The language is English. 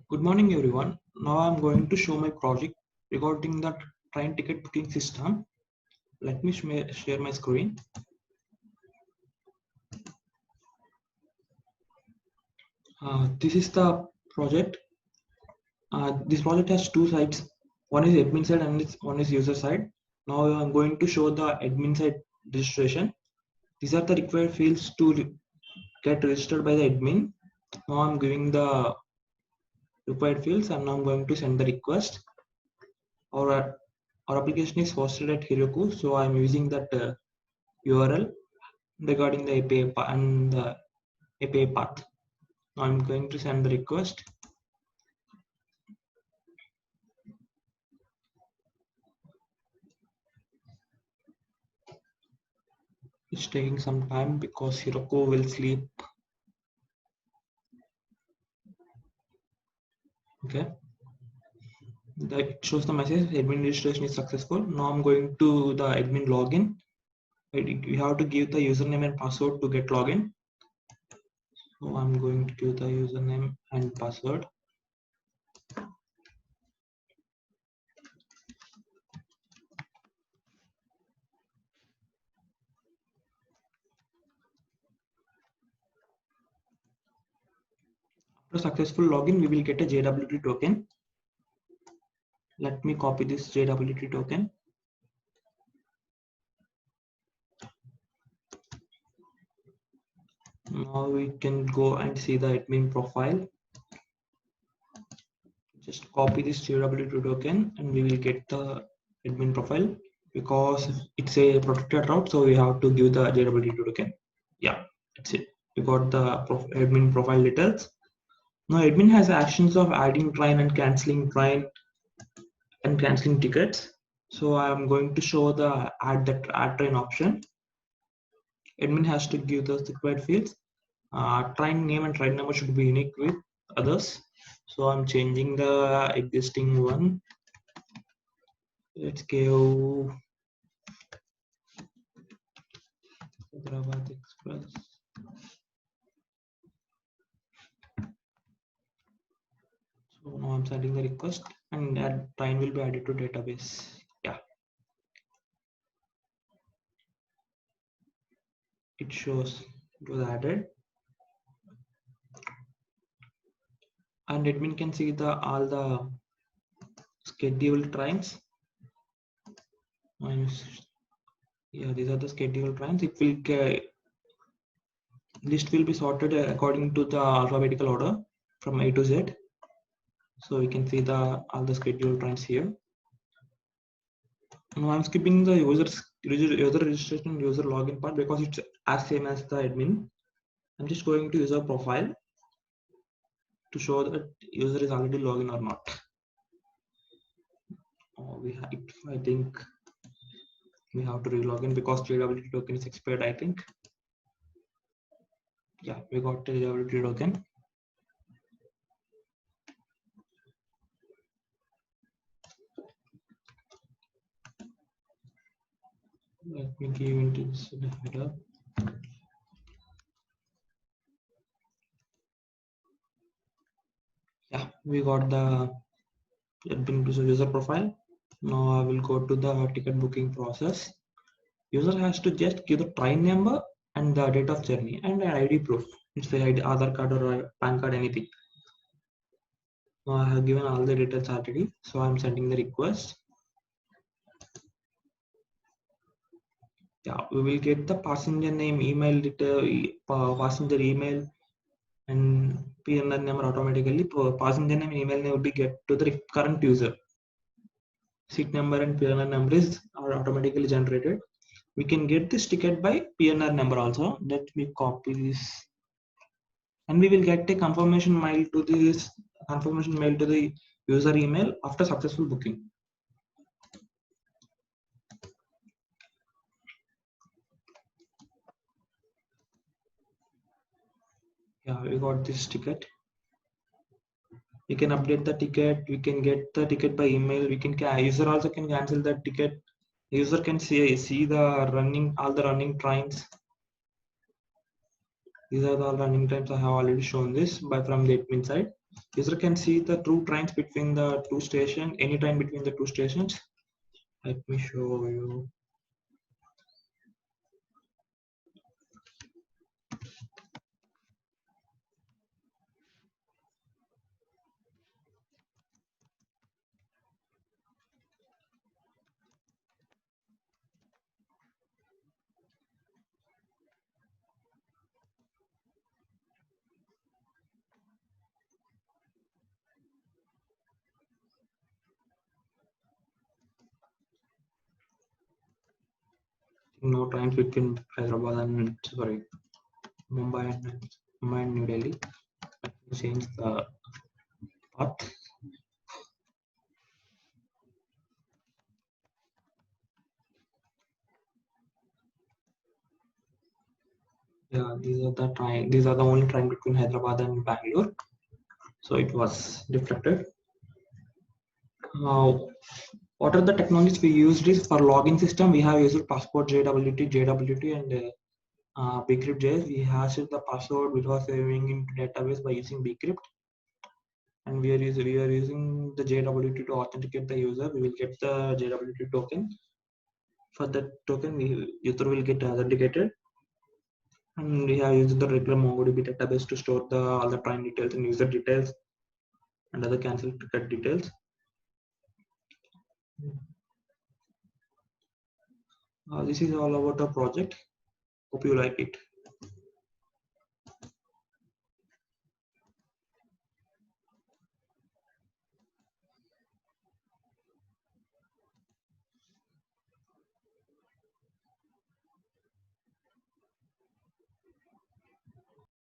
Good morning everyone. Now I am going to show my project regarding the train ticket booking system. Let me share my screen. This is the project. This project has two sides. One is admin side and one is user side. Now I am going to show the admin side registration. These are the required fields to get registered by the admin. Now I am giving the required fields and now I am going to send the request. Our application is hosted at Heroku, so I am using that URL regarding the API and the API path. Now I'm going to send the request. It's taking some time because Heroku will sleep. Okay. It shows the message admin registration is successful. Now I'm going to the admin login. You have to give the username and password to get login. So I'm going to give the username and password. After successful login, we will get a JWT token. Let me copy this JWT token. Now we can go and see the admin profile. Just copy this JWT token and we will get the admin profile. Because it's a protected route, so we have to give the JWT token. Yeah, that's it. We got the admin profile details. Now admin has actions of adding train and cancelling tickets. So I'm going to show the add train option. Admin has to give the required fields. Train name and train number should be unique with others. So I'm changing the existing one. Let's go Hyderabad Express. So now I'm sending the request and that train will be added to database. Yeah. It shows it was added. And admin can see all the scheduled trains. Yeah, these are the scheduled trains. It will list will be sorted according to the alphabetical order from A to Z. So we can see all the scheduled trains here. Now I'm skipping the user registration, user login part because it's as same as the admin. I'm just going to user profile to show that user is already logged in or not. I think we have to relog in because JWT token is expired. I think. Yeah, we got the JWT token. Let me give into this header. Yeah, we got the user profile. Now I will go to the ticket booking process. User has to just give the train number and the date of journey and an ID proof. It's the ID, Aadhaar card or PAN card, anything. Now I have given all the details already, so I'm sending the request. Yeah, we will get the passenger name, email detail, passenger email, and PNR number automatically. Passenger name and email name will be get to the current user. Seat number and PNR number are automatically generated. We can get this ticket by PNR number also. Let me copy this, and we will get a confirmation mail to the user email after successful booking. Yeah, we got this ticket. We can update the ticket. We can get the ticket by email. User also can cancel the ticket. User can see all the running trains. These are the running times. I have already shown this from the admin side. User can see the true trains between the two stations, any train between the two stations. Let me show you. No trains between Hyderabad and Mumbai and New Delhi. Let me change the path. Yeah, these are the only train between Hyderabad and Bangalore. So it was deflected. Uh, what are the technologies we used is for login system? We have used passport JWT, and Bcrypt.js. We hashed the password before saving into database by using Bcrypt, and we are using the JWT to authenticate the user. We will get the JWT token. For that token, user will get authenticated, and we have used the regular MongoDB database to store all the train details and user details and other cancel ticket details. This is all about our project. Hope you like it.